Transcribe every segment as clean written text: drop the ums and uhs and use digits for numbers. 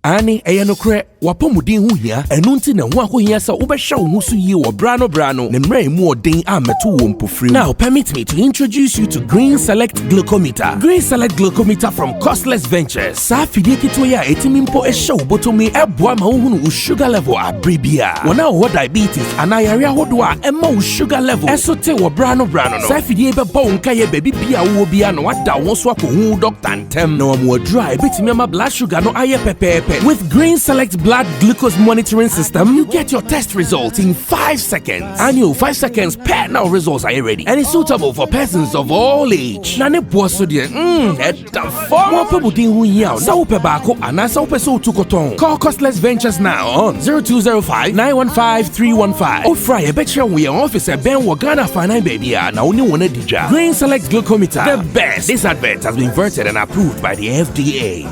Ani eyanokre wapomudin hu hia enunti na hu ahohia sa ubehwa wo so yi wo brano ne mrai mu odin ameto wo mpofri. Now permit me to introduce you to Green Select Glucometer. Green Select Glucometer from Costless Ventures. Sa fidie kitwa ya etimimpo ehwa botomi eboa ma wo hunu sugar level abribia. Wona wo diabetes anayare ahodo a emma wo sugar level esote wo brano no. Sa fidie be bo nka ye baby bia wo bia no wada wo so akohu doctor ntem na wo dry betimi ama blood sugar no aye pepepe. With Green Select Blood Glucose Monitoring System, you get your test results in 5 seconds. Annual 5 seconds per now results are ready, and it's suitable for persons of all age. Nane boaso de more people who yell. Sao pebako and sao peso tukoton. Call Costless Ventures now on 0205 915 315. Or fry a betcha we are officer Ben Wagana Fine Baby. Now only one dija. Green Select Glucometer, the best. This advert has been vetted and approved by the FDA.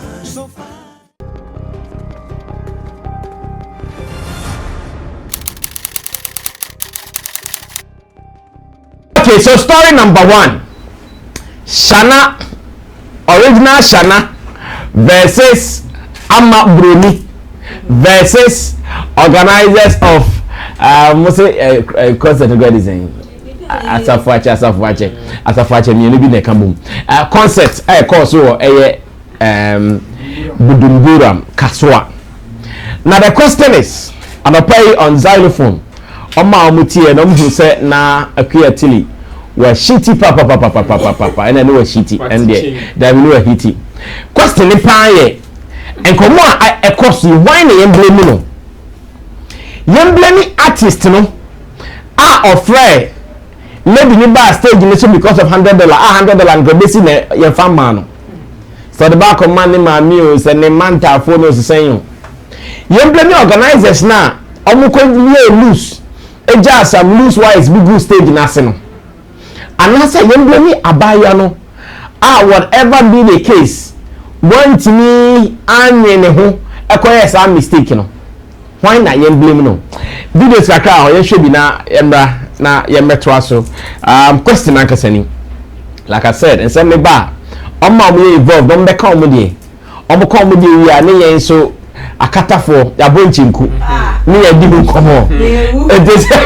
Okay, so story number 1. Shana, original Shana versus Ama Bruni versus organizers of concert Asafuache mi bi na kamum. Concert course so Budumburam Kaswa. Now the question is, I'm pay on xylophone. Oma omutie no mhu se na akuatili wa shiti papa and then we shiti and there we know hiti. Question ni paaye enkomo a course why na yemblemi no. Yemblemi artist no a offer maybe ni ba stage ni so because of $100 $100 go besi na ye fan man no. So the back of man ni ma mi o se ne manta fo no se yen. Yemblemi organizers na omuko lose eja some loose wise big good stage na se no anasa yemblemi abaya no whatever be the case want me anye ne ho ekoye sa mistake no why na yemblemi no videos kakra o yehwe bi na emra na yemeto aso question ankasani like I said and say me ba omma mo involved don be ka mo de wi a ne yen so akatafo ya bonchinku ni ya dibu nkomo edese ya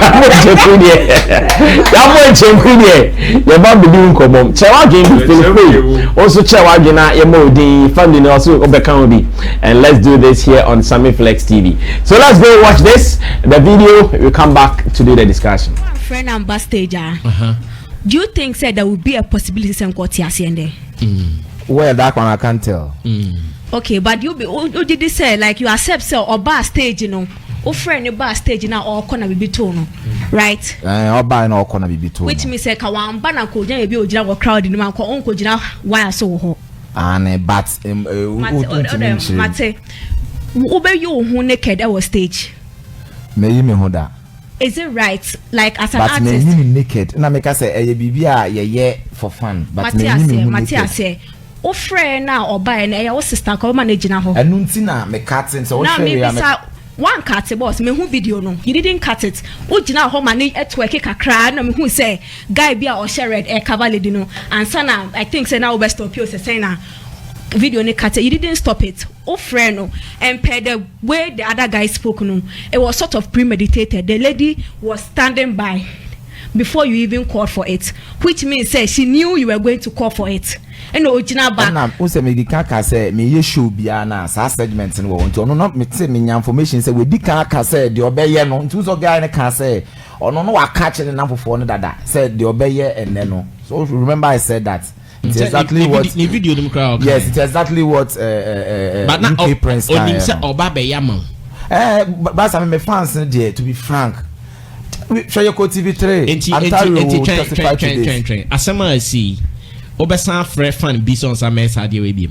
bonchinku die ya ba bibi nkomo chewa gen bi feel also chewa gen na ya mo di family no also obeka obi. And let's do this here on Sammy Flex TV. So let's go watch this the video. We'll come back to do the discussion. Friend and backstage do you think said there will be a possibility some courtiers in there? Well, that one I can't tell. Okay, but you did this say like you accept so or bar stage, you know, or friend your bar stage now or corner be tono, right? Or buy no corner be tono. Which means like one banner could be a crowd in the man called Uncle Jina why so ho. And but Mate, Uber you who naked our stage. May me hoda. Is it right? Like as an but artist. But me naked. Na make us say bibia ye for fun. But Matthias say o friend now or buy na your sister come manage na ho. Enu nti na me cut it so share ya. One cut boss me who video no. You didn't cut it. O gina ho manage twerking kakra na me who say guy bia or share red cover lady no. And sana I think say now best stop you say na video ne cut it. You didn't stop it. O friend no. And per the way the other guy spoke no, it was sort of premeditated. The lady was standing by before you even called for it, which means say she knew you were going to call for it. And original back. Na o se me di kaka say me ye show bia na sa segment no won to no me say me information say we di kaka say the obeye no ntu so guy ne ka say ono no wa catch ne namfofo no dada say the obeye enne no. So remember I said that. It's exactly what the video them crowd. Yes, it's exactly what but now Prince on say oba be yam. But some me fans there to be frank. Show your TV3. Train. Asema I see. Obesan free fan bison sa mesa de we biem.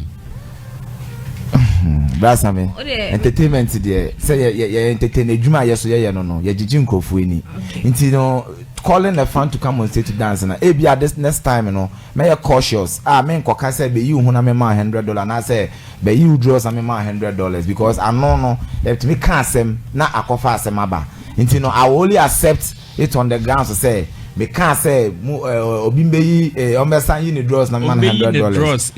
That's me. Entertainment there. Say ye entertain adwuma ye so ye no ye gigi nkrofo ani. Nti no calling a fan to come on stage to dance na e bia this next time no may cautious. Me nkoka say be you hu na me ma $100 na say be you draw some me ma $100 because I no let me can asem na akofa asem aba. Nti no I only accept it on the ground to say me can't say obimbe ombesan yi ni draws na man $100.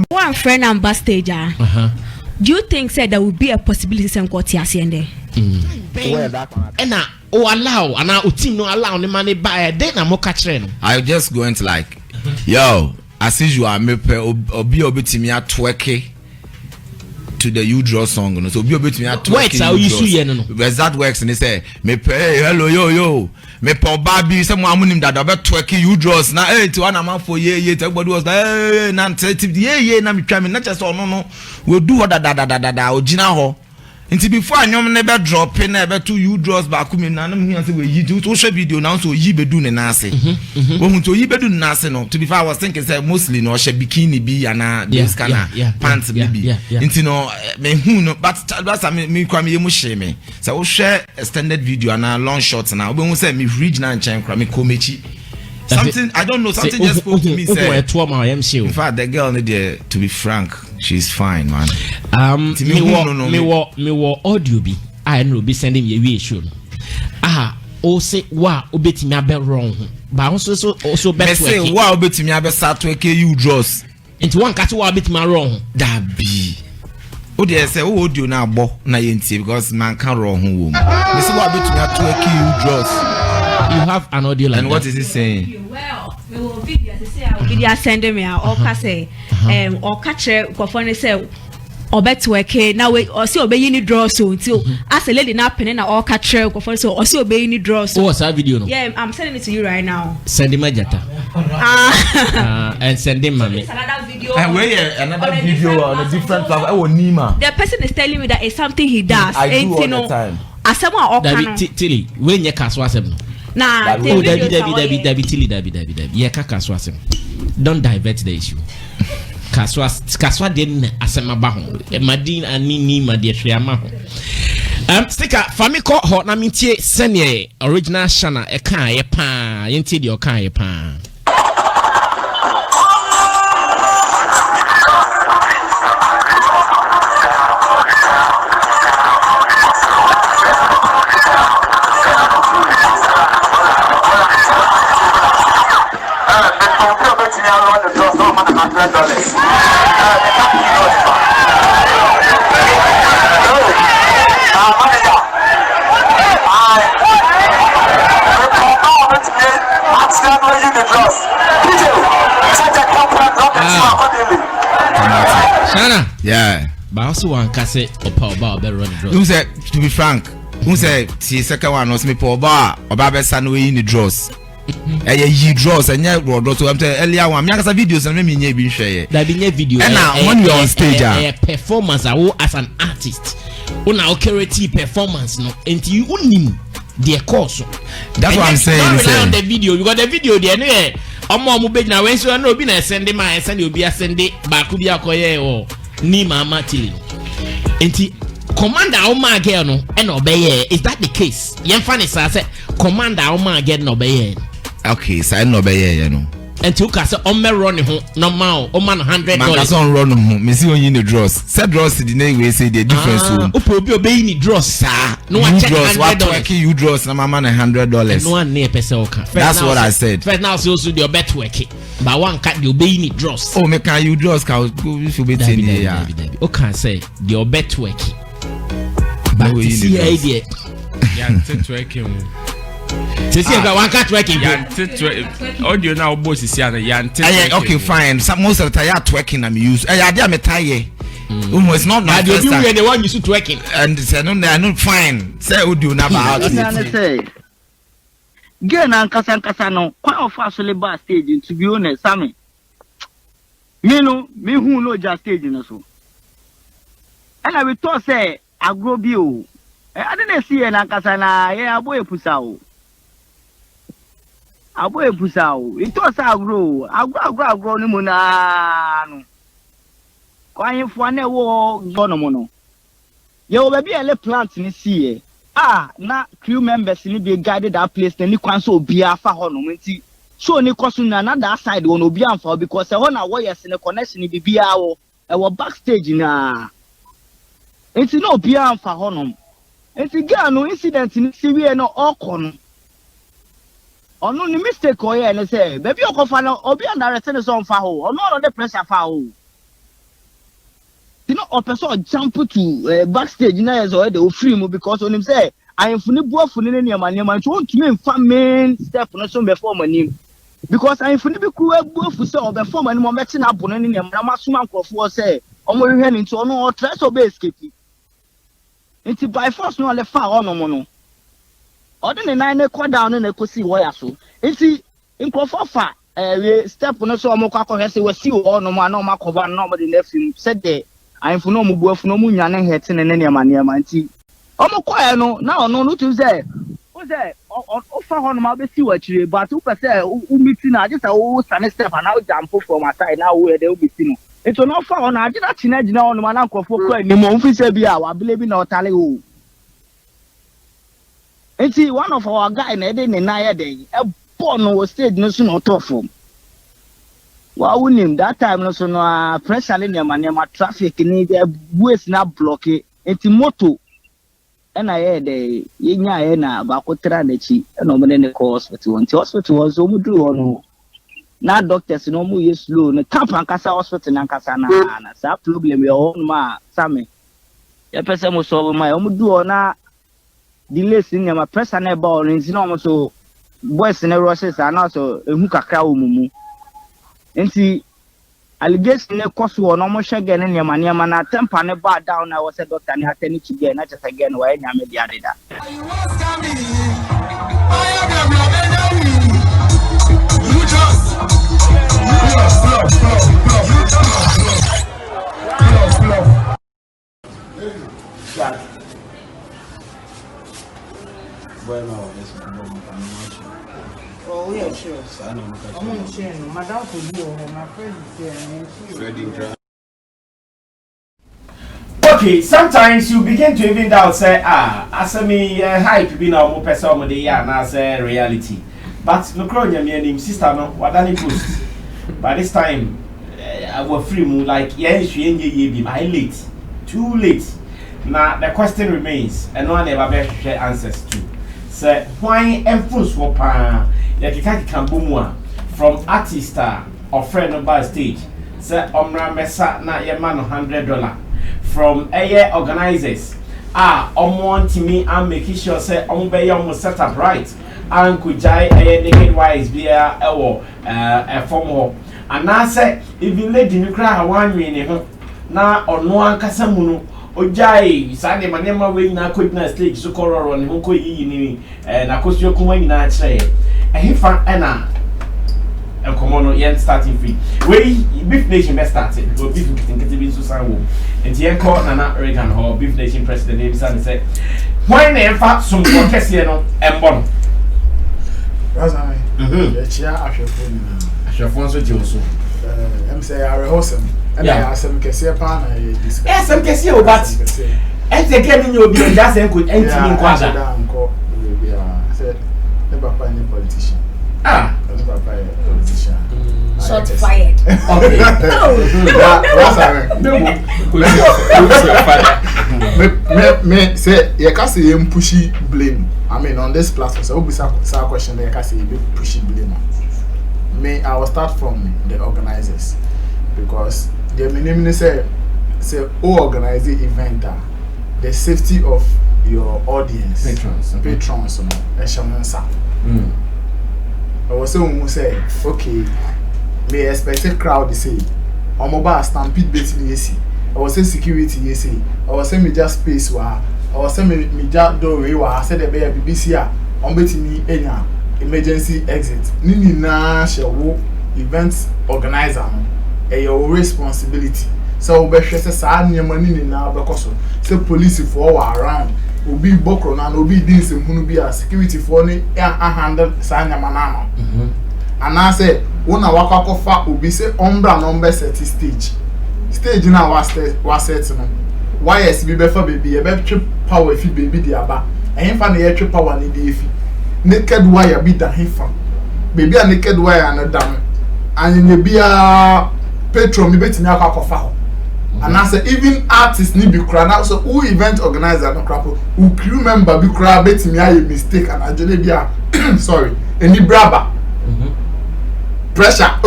One friend and backstage do you think said there will be a possibility some court there? And oh allow and now team no allow the money buy then I'm catching. I just go into like, yo, as usual, I may obi me at twerking to the you draw song. So obi me at twerking. Because that works and they say me pay hello yo. Me po baby someone munim that about twerking you draws now. Hey, to one man for yeah. Everybody was like, hey, yeah. Na me try me not just no. We'll do what da original ho. Until before I never drop in never two you draws back me na me here say we yi to show video now so yi bedu ne na ase. When to yi bedu na ase no. To be fair I was thinking say mostly no she bikini be and those kind of pants maybe. Until no me who no but that's me kwa me mu share me. So we share extended video and long shots now. We say me reach na nchen kwa me komechi. Something I don't know. Something just spoke to me. Say, in fact, the girl need there. To be frank, she's fine, man. Me wo audio bi. I know be sending me a show. O say wa obeti me abe wrong. But also better. Say wa obeti me abe start to you draws. Into one catch wa obeti me wrong. That be. O dey say o audio na abo na yenti because man can wrong who. Me say wa obeti me to you draws. You have an audio like and what is he saying? Well, we will video say video sending me or say or catch go for say obetweke now we or see obey ni draw so until as a lady na pen na or catch go for so or see obey ni draw so. What's that video no? Yeah, I'm sending it to you right now. Send him Jata. And send him mommy. Another video. And where another video on a different platform. Oh Nima. The person is telling me that it's something he does. I do all the time. Asema or Tilly when you kaswa asem. Nah, David Tilly. Yeah, kaswa. Don't divert the issue. Kaswa den asema baho. Madin ani ma de hwema ho. Sticker fami ko ho na mintie sene original shana e kan ye pa. Yenti de o kan ye pa. Shana, yeah. But also one cassette or power bar better run the draws. Who said to be frank? Who said see second one was me power bar or Baba Sanway in the draws? Ye draws and yeah, bro. So I'm telling earlier one. Me akasa videos and me nye bi share. That be nye video. And now when you on stage, a performance as an artist. Una okerity performance no. Until you unim the course. That's what I'm saying. Don't rely on the video. You got the video there anyway. Omo mu be na when so no be na send ma send obi asende ba ku bi akoye o ni mama tili. Enti commander o ma girl no e no obeye. Is that the case? Yen fa ni say commander o ma girl no obeye. Okay, so I no obeye you know. Enti u ka say o me run ho normal o man $100. Man ka son run ho. Me see on you the draws. Say draws the name we say the difference o. O pro bi obey ni draws sa. No one check $100. What working you draws na mama na $100. No one near person oka. That's what I said. First now so the bet working. But one cat the obey ni draws. Oh me can you draws ka if you be ten here. O can say the bet working. But you see idea. Yeah, twerking. See one cat working. Yeah, audio now boss is here. Yeah, okay, fine. Some most of the time twerking I'm use. I dey me tie. It's not my first time. The one you should twerking. And say no, they are not fine. Say audio na about it. Girl na nkasa no kwan of actually bar stage to be honest Sammy me who no just stage no so and I will talk say agro bi o I didn't see na nkasa na yeah aboy pusa o it talk say agro ni mo na no kwan fo na wo gono mo no ye o be ele plant ni see na crew members ni be guided that place ni kwan so obia fa ho no nti so ni koso na that side won obia amfa because ho na warriors ni connection ni bibia wo e wo backstage na nti no obia amfa ho no nti ga no incident ni siwie no okọ no ono ni mistake o ye ni say baby okofa no obia direct ni so amfa ho ono no the pressure fa ho You know, or person jump to backstage na is already o free mo because on him say I am funi bo funi ne niam niam to want me fa main step no so before manim because I am funi be ku bo fu say o before manim o meti na bo ne niam na masuma nkofo say omo hwe ni nto no o try so be escape nti by force no le fa ono mo no odo ne nine ne kwa down ne kosi wire so nti nkofo fa step no so omo kwa hwe say we si ono mo na o makoba na o de na film said there I for no mu for no mu nwane hete ne ne ma nti omo kwae no na ono no tu say o say o fa ho no ma be si wachire but o pese o miti na just o stand step and now jump from aside now we dey o be si no eto no fa ho na agina china gina ono ma na nkofo kwa ni mo mfi say bia wa bele bi na otale o enti one of our guy na dey ne na ye dey e born no stage no so no top from Wow, that time no so no pressure in your traffic ni waste na block it moto and I had a yinya na ba ko tra na chi no me ne ko hospital was so mu do no na doctors no mu yes slow no camp ankasa hospital na ankasa na sa problem your own ma Sammy ya pese mo so ma o mu do na delays in your pressure na ba o nti no mo so boys na rushes na so ehu kakra o mumu nti allegation ne koso no mo hwege ne niam na temper ne ba down na was a doctor ne hatani chige na chese again wa nya me dia deda Oh, yeah, sure. I'm on the Madame for you, my friend is here. Okay, sometimes you begin to even doubt, say, as me hype be now more person of the year, and as a reality. But no cronya me name sister no, what any post. By this time, I was free moon like ye be my late, too late. Now the question remains, and no one ever share answers to. Say, why enforce for pa? Yakikaki Kambumwa from Artiste or friend of by stage. Say Omra Mesa na ye man $100 from air organizers. Want me and making sure say Ombe almost set up right. And could jai a naked wise be a form and now say if you let the cry one minute na or no one casamunu. Ojai sade manema we na ko na stage so kororo ne ho ko yi ni na kosio kuma nyina kire e hifa na enkomo no yen starting free we beef nation best started because beef nkete bi so san wo enti yen ko na Reagan ho beef nation president name san say why na enfa some ko kese no embo no Razami ya chia ahwefo ni na ahwefo so je so em say are wholesome and I some kese pa na discuss yes some kese o but ente ke ni obi nda say ko enti ni kwada nko bia say the papa ni politician the papa is politician shot fired okay me say you can say him pushy blame I mean on this platform so we say question you can say you pushy blame me I will start from the organizers because the minimum say who organize the event the safety of your audience patrons no eshamansa I was say okay me expect a crowd say omoba stampede betting yesi I was say security yesi I was say me just space wa I was say me just doorway wa say the be BBC on betimi enya emergency exit nini na shewo event organizer your responsibility so we be say sa nyema nini na bekoso say police for around obi bokro na obi din sem hunu bi a security for ni handle sa nyama na no and I say una wakakofa obi say ombra number set stage na was set no why is be befa baby e be twe power fi baby di aba ehfa na ye twe power ni di efi naked wire bi da hefa baby a naked wire na dam and ye bia patron mi betini akakofa ho and I say even artists ni bi kra na so who event organizer no crapo who crew member bi kra betini aye mistake and ajole bia sorry any braba pressure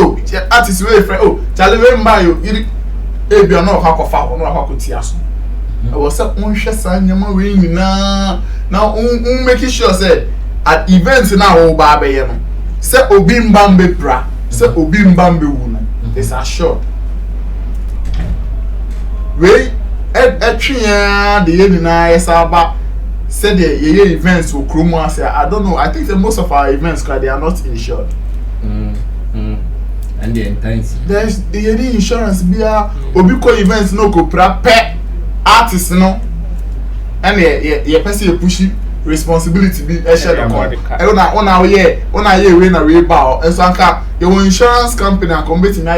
artist wey friend chale we mba yo ebi ono akwafa ono akwakotia so I was say unhwe san nyama we nyina na make sure say at events na wo ba be ye no say obi mbambe bra say obi mbambe wu no it's assured we etwe de ye nyina yesaba say the ye events wo kromo ase I don't know I think that most of our events they are not insured and the intensity there's the insurance bia obi ko events no ko pra pe artist no and ye person you push responsibility be e share the una ye we na we ba so anka your insurance company and competing na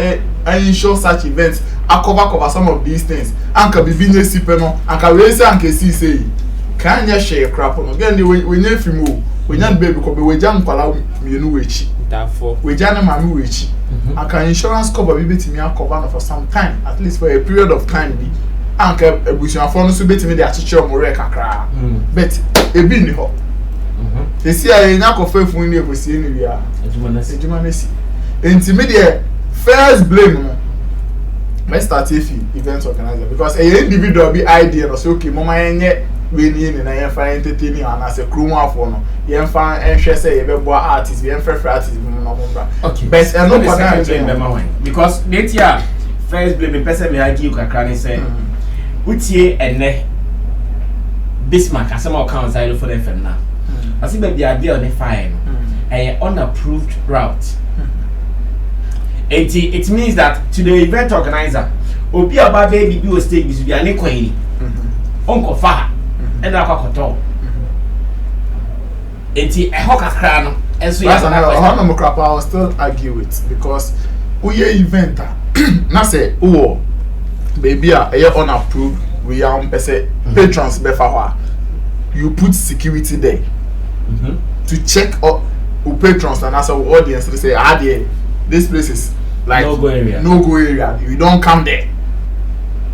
insure such events a cover some of these things anka be business people no anka we say anka see say can you share crap no again we nya fimu we nya baby ko be we jam kwala mienu we chi therefore we jana mami we chi anka insurance cover be betimi a cover for some time at least for a period of time be anka ebusuafo no so betimi de achiche mo re kakra but ebi ni ho esi aye nya ko fafu ni ekosie ni wi a ejuma na si enti me de first blame no me start event organizer because a individual be idea no say okay mama yenye we ni na yen fa entertaining and as a crew afo no yen fa enhwe say ye bebo artist yen fa artist no mo bra okay but no because that year first blame person me argue kakra ni say utie ene Bismarck asema o kan zero for FM na asi be bia dey on fine unapproved route it means that to the event organizer obi aba baby bi o stage bi so bia ne kwan ni onko fa e da kwakoto enti ho kakra no enso ya na mo crap I will still argue it because we event na say oh baby unapproved we are person patrons befa ho you put security there to check up patrons and as our audience to say this place is like no go area you don't come there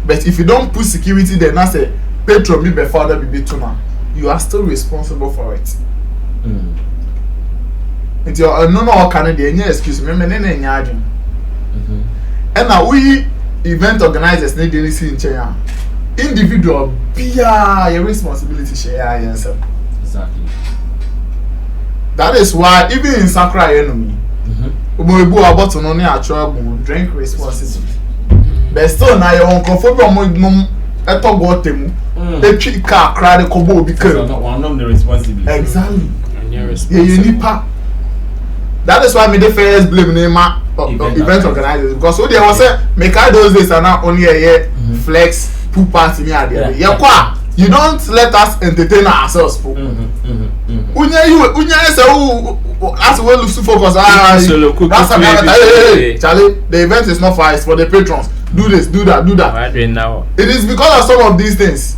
but if you don't put security there na say patron be before that be tuna you are still responsible for it and you no can dey any excuse me na nya adwin and now we event organizers need dey see in China individual bia your responsibility share yourself exactly that is why even in Sakra enemy obo about no na atro drink responsibly but still na your uncomfortable mo etogo temu etwi car crowd ko bo obi kan one of the responsibility exactly and your responsibility that is why me the first blame name event organizers because so they was say make all those days are now only a year flex pool party me at there you don't let us entertain ourselves unya say as we look to focus that's a Charlie the event is not for us for the patrons do this do that it is because of some of these things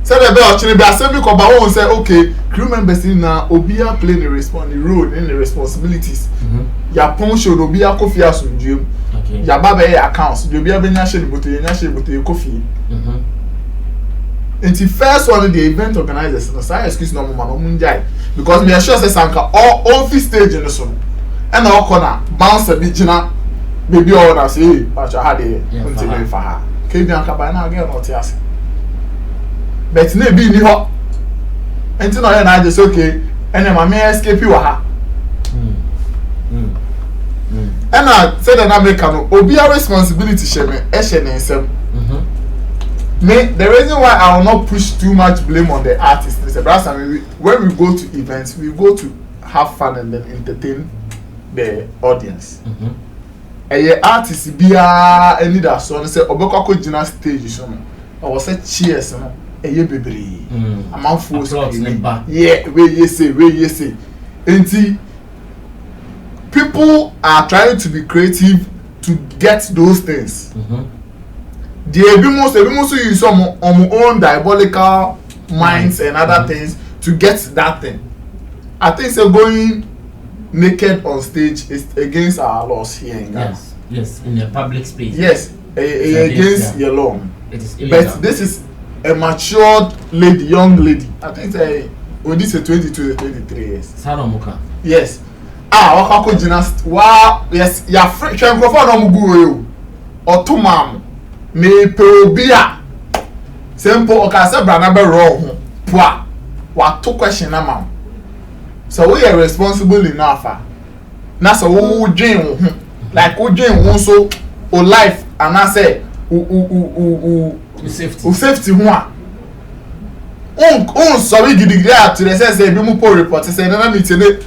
say the bell actually be assembly ko ba won say okay crew members in na obia play the role in the responsibilities ya pon show obia kofi asunjuem ya baba e accounts obia benya share boto kofi and the first one the event organizers no say excuse no mama no munjai because me sure say sanka all office stage in so and all corner bounce be gina baby all na say pacha ha dey until me fa ha ke bi anka ba na again not yas but na bi ni ho enti no na just okay and ma me escape wa ha and I said that America no obi a responsibility share me e share nsem me the reason why I will not push too much blame on the artist is that when we go to events we go to have fun and then entertain the audience artist bia any that so say obekwa ko gina stage so no or say cheers no bebre amanfo so yeah we you say enti people are trying to be creative to get those things the ebimuso use some own diabolical minds and other things to get that thing. I think so going naked on stage is against our laws here in Ghana. Yes, in a public space. Yes, against your law. It is illegal. But this is a matured lady, young lady. I think this is 22 to 23 years. Salomuka. Yes. Wakako gymnast. Wow. Yes. Ya French microphone no mugu yo. Otumam. me peobia simple okase brana be ro ho poa what to question na ma so we are responsible enough na so wo dwen wo ho like wo dwen wo so o life and I say safety ho a on sorry gidigidi at the say bi mu po report say na me tele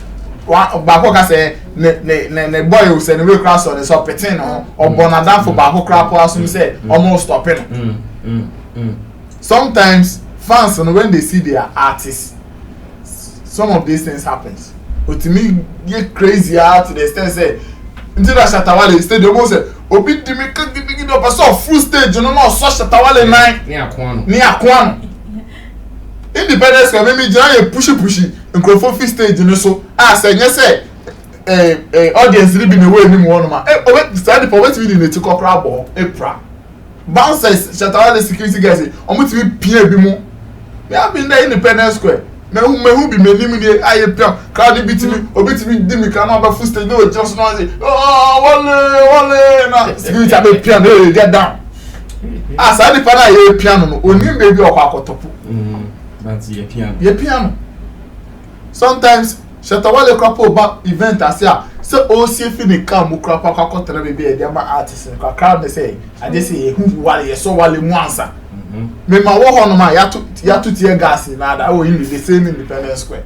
ba ko ka say ne boy o say ne we crash on so petin no obonada for ba ko crap asum say almost stopping sometimes fans when they see their artists some of these things happens but to me get crazy out to the extent say until that Shatawale stadium say obi di me ka gidi do person full stage no so Shatawale nine ni akwano independence ka me jira ye push nkrofo fi stage no so say nye say audience li bi me we ni mo no ma obi stand for wetin be the to crowd ball pra bouncers Shatawale security guys omo ti bi pia bi mu we have been there independence square me who be me nim dey aye pia crowd bi ti mi obi ti bi di mi kan na ba full stage no just no say wale na security be pia no get down say the father ye piano no onim baby okwa akotopo that's ye piano sometimes Shatawale crop ba event asia say o see fi ni kam crop akotera baby e dey ma artist ka crowd dey say I just say who wale ye so wale mu ansa me ma wo hono ma ya to tie gas na da o yin the same independence square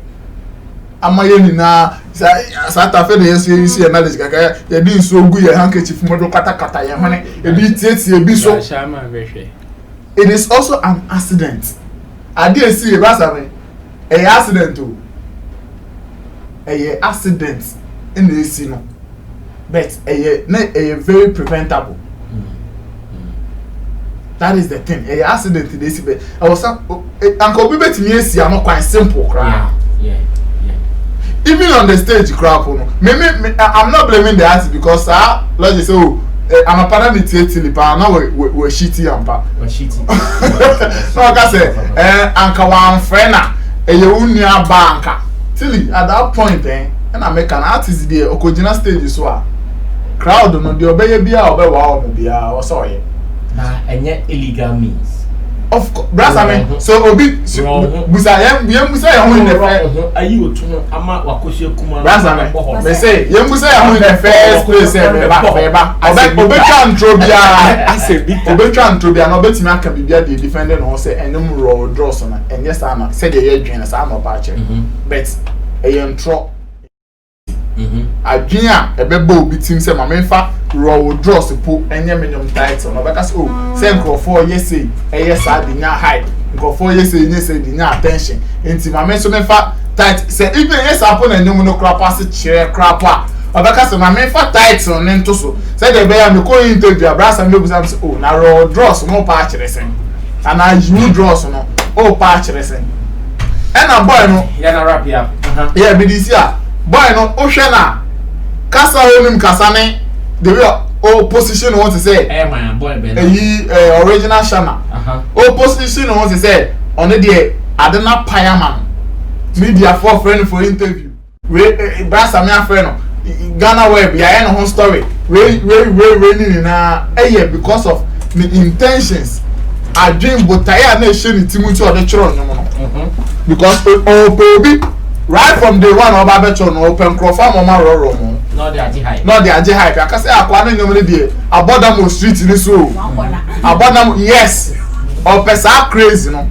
amaye ni na sa ta fe dey say isi na dey kaka ye bi so gu ye handkerchief mo do kata ye hone e bi tie bi so it is also an accident I dey see e ba sa me e accident o accident in the AC no but very preventable. That is the thing. Accident in the AC but I was uncle be betimi AC am quite simple cry. Yeah. Even on the stage crap no. I'm not blaming the artist because like you say I'm a partner with Tilly pa now we shitty ampa. We shitty. No I say anka wan friend na unia banka. Tilly at that point and I make an artist there okojina stage so crowd no dey obey bia obewa o bia o so ye na enye illegal means of course brother so obi busa yem busa ya ho in the first ayi otu ama wakosie kuma brother me say yem busa ya ho in the first place beba obi try trobia no betimi aka bibia dey defend no say enym raw draws na enye sa na say dey adwen sa na ba che but eyentro adwia ebeba obi tim say mamenfa raw draws po enye menyom title no beka say say nkrofo yesi yes adinya high nkrofo yesi nyese dinya attention enti mamenso mefa tight say even yes happen enyom no crap pass chere crap obeka say mamenfa title ne nto so say dey be ya me ko interview abrasa me busam say na raw draws no pa chere sen ana you draws no pa chere sen ena boy no ya na rap ya yeah be this ya boy no o hwe na kasa onim kasa ne the way o position want to say my boy be original shana o position want to say on the adena payama media for friend for interview we brasa me friend no Ghana web ya no story we ni na because of the intentions I dream but tire na show ni timuti o de chiro nyom no because o baby right from day one oba becho no open crofam o ma roro mo no dey aji high aka say akwa na nyom le dey abodam street ni so abodam yes o pesa crazy no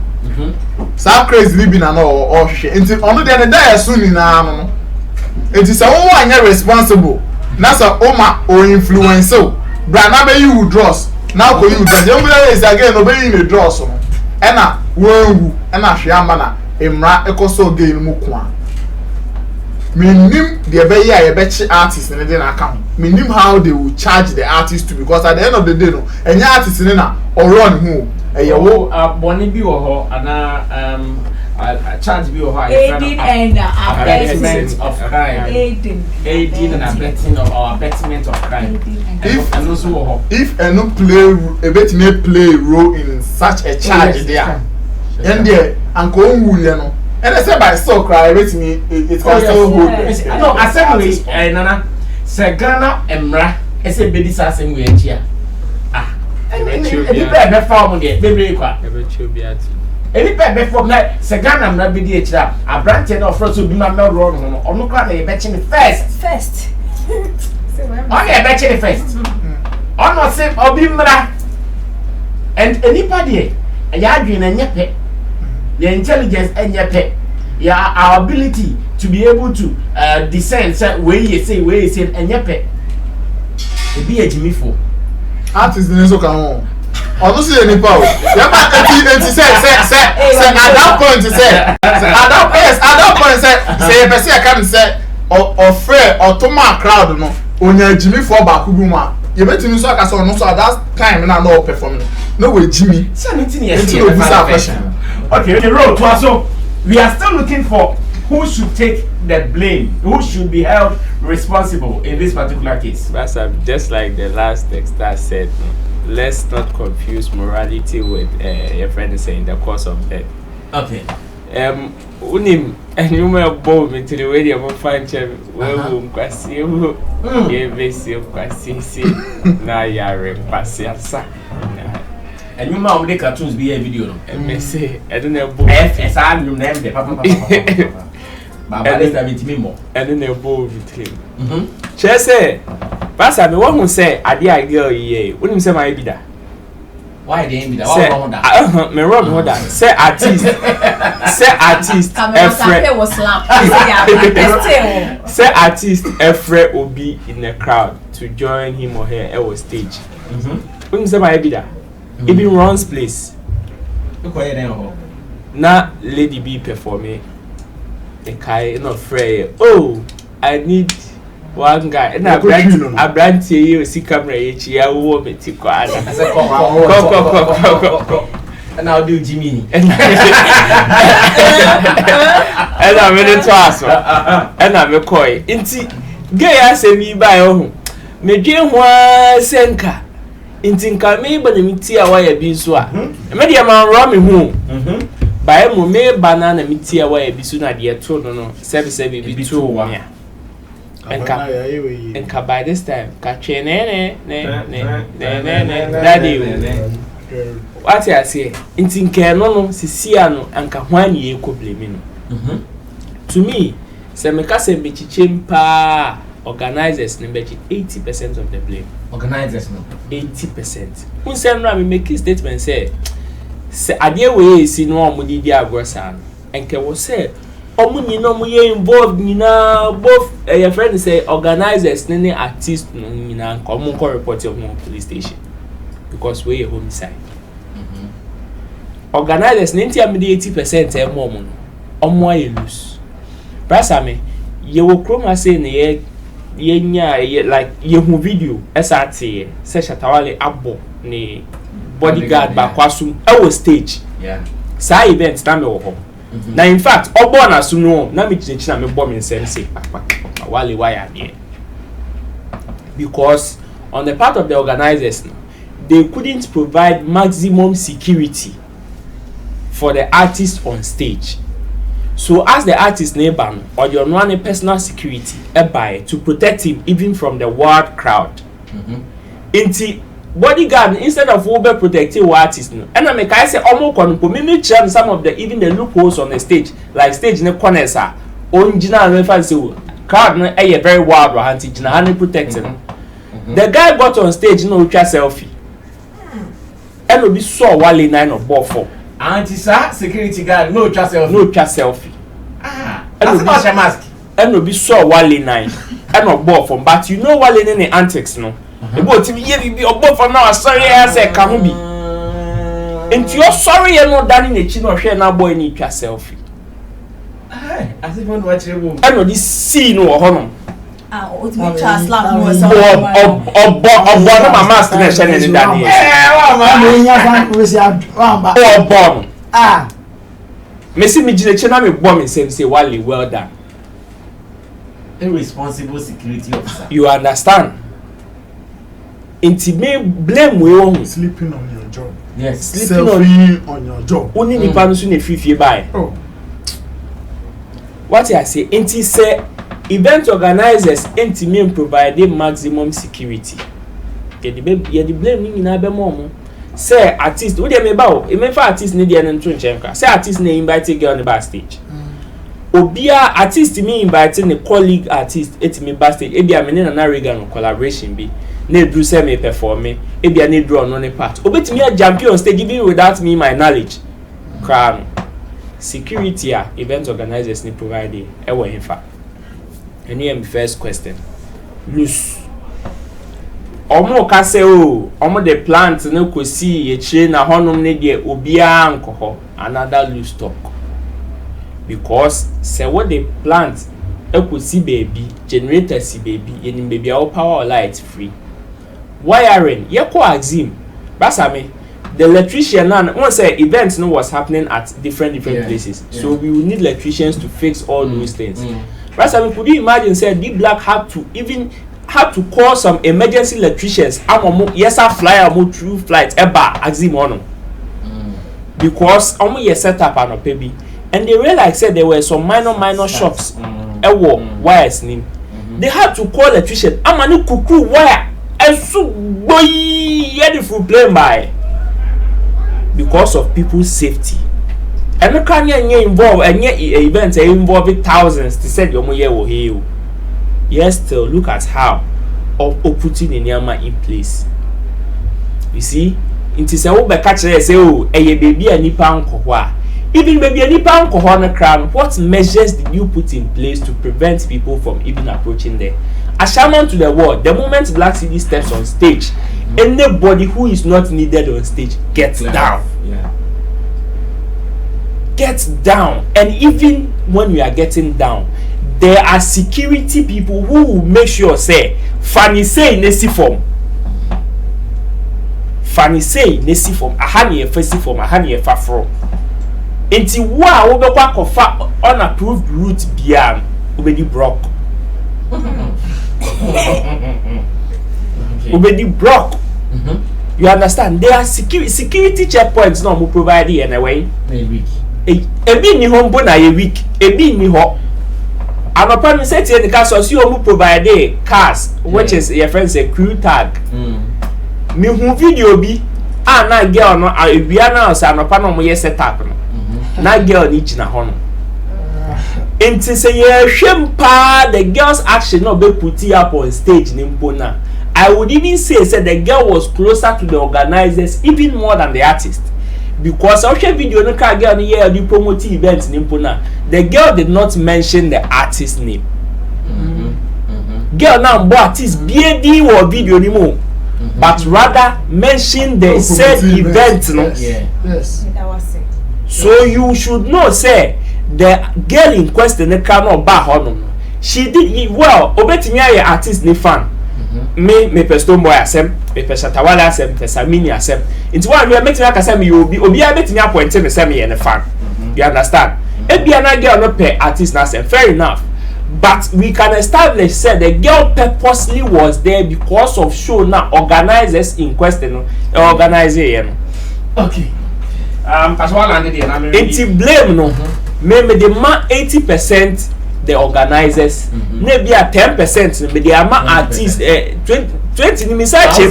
sa crazy ni bi na no o hwe enti ono dey na so ni na no enti say won anya responsible na so o ma o influence o bra na be you draws now go you draws you is again no be you the draws no e na won e na hwe ama na emra ekoso gain mu kwa minim the be ya ye be chi artist in the account minim how they will charge the artist to because at the end of the day no any artist ni na or run who wo boni bi wo ho ana charge bi wo ho aiding and abetment of crime aiding and abetting or abetment of crime if no play a bit may play role in such a charge there and there anko onwuye no and I say by so cry wait me it can still hold no assembly nana se Ghana emra ese bedi sa assembly enchia Any bad form there, baby. Ever chubby. Any bad form that Sagana not be the HR. A branch and offer to be my mel wrong or no crowd a betching first. Only a betching first. On not say or be mra. And anybody, a yardin and your your intelligence and your pet. Yeah, our ability to be able to discern where you say and your pet. It be a Jimmy for. Artist in so come on. I don't see any power. Yeah, but it say at that point say person I can say or fair or to my crowd no. Onya Jimmy for back ma. You bet me so I so no so at that time na no performing. No way Jimmy. So anything here. Okay, the road to us. So we are still looking for who should take the blame, who should be held responsible in this particular case. But just like the last texter said, let's not confuse morality with your friend is saying the cause of death. Okay. Unim and you may bow into the way you find him. Well, Quasi, you may see Quasi, now you are in Pasiasa. And you might make cartoons be a video. And may say, I don't know, FSR, you name the papa. But this time it's me more. And then they'll bow with him. Chese, Pastor, the one who say, I did girl, ye, wouldn't say my bidder. Why they ain't be that? Me wrong with that. Say artist. Say artist. Say artist. Efre will be in the crowd to join him or her at a stage. Wouldn't say my bidder. It be Ron's place. Now, Lady B performing. The guy not afraid. Oh, I need one guy. And I brand to you, see camera, I will be to go. And I'll do Jimmy. And I'm in the toss. And I'm a coy. Inti, gay as a me by home. Me dream one senka. Intinka me, but the metia wire be so. Media man rum me home. By a me banana metia wire be soon at the told no 7 be 2 1. And by this time, catch daddy. What I say, Intinka no, Siciano, and Kahwani Coblin. To me, Semekase Bichimpa organizers number 80% of the blame. Organizers no 80%. Who send me make a statement say idea way see no mo di agrosan and ke wo say omu no mo ye involved na both your friend say organizers ne artist no na come report your police station because we homicide. Organizers ne ntia me 80% e mo no omo aye lose. Brasa me ye wo kroma say ne ye like ye hu video SRT se Shatawale abo ni bodyguard ba kwasum e stage sa event na me wo ho na in fact obo na so no na me chinchi na me bo me nsem say wale why there because on the part of the organizers they couldn't provide maximum security for the artist on stage. So as the artist neighbor or your one personal security by to protect him even from the wild crowd. Inti bodyguard instead of over protecting artist no. And I make I say almost me some of the even the loopholes on the stage like stage in the corners are original reference crowd no very wild or anti jina protecting. The guy got on stage no selfie. And will be so wale 9 or ball 4. Anti-sa security guard no selfie. And no mask. And no be so wale 9. And no ball from but you know wale in the antics no. The boy to be above for now sorry I say can be. And you're sorry you're not done in the chin or share now boy need your selfie. As if you watch the I know this scene or honor. It's me just slap no my mask in the Messi me jine chena me bomb say Wally well done. Irresponsible security officer. You understand? Inti me blame we on sleeping on your job. Yes, sleeping on your job. Only ni panu so na fifie buy. Oh. What I say inti say event organizers inti me provide maximum security. Ye the blame ni na be mo say artist wo dey me ba o e me fa artist ni dey no to nchen say artist na invite girl on backstage obia artist me invite a colleague artist etimi backstage ebia me na rega no collaboration bi na edru say me perform ebia na edru on one part obetimi a champion stage even without me my knowledge crown security event organizers ni provide e wo himfa and here my first question loose omo ka say o omo the plant no kosi ye chire na honum ne de obia ankoho another loose talk because say what the plant ekosi baby generator si baby yenim baby our power or light free wiring ye ko axim basame the electrician now once say events no was happening at different places so we will need electricians to fix all those things basame could you imagine say the black had to call some emergency electricians amomo yesa flyer mo through flight eba axim ono because omo ye set up an opebi and they realized said there were some minor shocks wires nim they had to call electrician amani kuku wire esu boy ready for plane by because of people's safety and no can involve and events involving thousands to say your moye wo here. Yes, still look at how of putting in Yama in place. You see, it is a over catcher say, oh, a baby and nipa ankohwa. Even baby and nipa ankohwa na crown, what measures did you put in place to prevent people from even approaching there? A shaman to the world, the moment Black City steps on stage, anybody who is not needed on stage gets down. Yeah. Gets down. And even when we are getting down, there are security people who will make sure say Fanny say nesi form ahani e fesi form ahani e fafro enti wa wo be kwa kofa unapproved route biam obedi block obedi block you understand there are security checkpoints no mo provide here na way ebi ni hombo na ye week ebi ni ho anopa mi say tie the cars so you provide cars which is your friend say crew tag me hu video bi na girl no ebia na say anopa no mo ye setup no na girl ni gina ho no enti say ye hwempa the girl's action no be put up on stage ni mpo na I would even say the girl was closer to the organizers even more than the artist. Because I watched video no car girl here the promote event in Impona. The girl did not mention the artist name. Girl now boy artist BAD or video anymore. But rather mention the said event no. Yes. That was it. So you should know say the girl in question no car no ba hono. She did well, obetimi aye artist ni fan. Me Peston boy asem, me Pesatawala asem, Sammy asem. It's why we are making like asem you obi abetimi appoint me say me and fan. You understand? Ebia na girl no pay artist na asem, fair enough. But we can establish say the girl purposely was there because of show now organizers in question organizer. Okay. Kaswala landed here na me. Enti blame no. Me the man 80% the organizers, maybe a 10%, maybe a artists, 20 ni misache,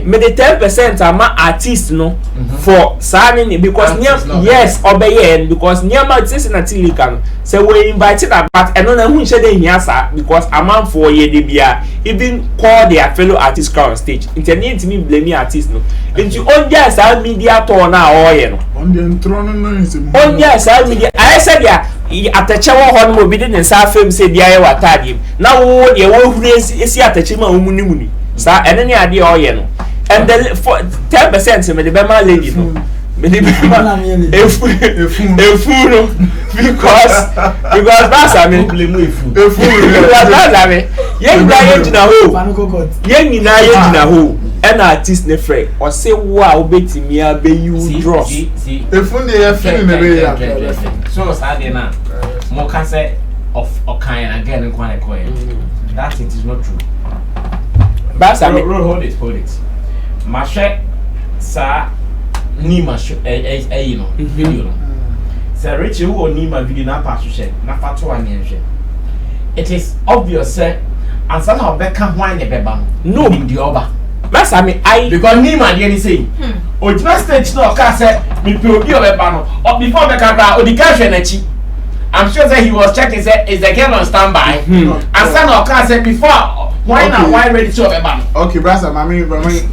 maybe 10% ama artists no for signing because yes obey because near my artists na tilikan say we invited about and no who share dey here sir because a man for ye dey bia even call their fellow artists on stage internet me blame artists no into on their social media turn na all ye no on the throne no is on their social media I said ya atache wo ho no obi de nsa fam say dia ye watade na wo de wo hure esi atache ma wo munimuni sa ene ne ade o ye no and the for 10% me the bema lady no me the bema efu no because that's I mean efu that's I mean ye nyina ye gina ho and artist ne frɛ or say wow betimi abe you draw efu ne ye feel me be ya so say na mo can say of okan again in kwan ekoye that it is not true but I mean hold it mashe sa ni mashe you know video no say Richie who ni ma video na pass share na fato anye hwe it is obvious say ansa na obeka hwan ne beba no in the over That's I mean I because Nima dey say original stage no ka say me pe obi o be ba no or before the camera o di ka hwe na chi I'm sure that he was checking say is the girl on standby and son of ka say before why ready to be ba no okay brother mami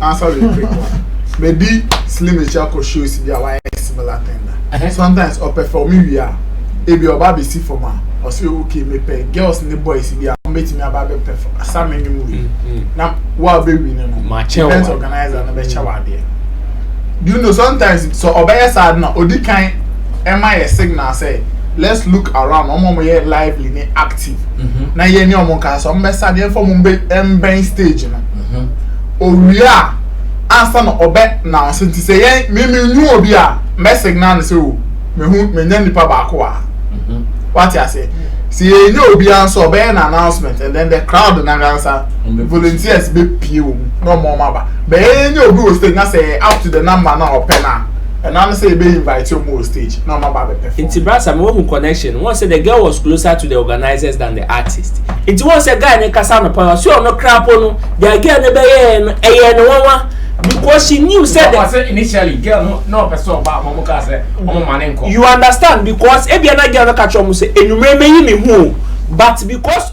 answer the quick one maybe slim chako shows be why similar thing sometimes or perform we are e be oba be see for man or say okay me pay girls and the boys be am bet me about be perform Sammy movie now what baby no event organizer na be chawa there do you know sometimes so obey sad na odi kan my signal say let's look around omo ye lively ni active na ye ni omo kan so me sad ye for mo be emben stage na owia answer no obe na so ti say ye me nyu obi a me signal say o me hu me nya nipa ba ko a what you say see ye ni obi answer obe na announcement and then the crowd na answer volunteers be pie o no more maba but ye ni obi o stage na say up to the number na open na and I'm say be invite you more stage no maba be perform it's brasa me who connection one say the girl was closer to the organizers than the artist it was a guy ne kasa no power so no crap no the girl ne be no one because she knew said that initially girl no person ba mo ka say o man nko you understand because e bia na girl ka cho mo say enumere me yi me hu but because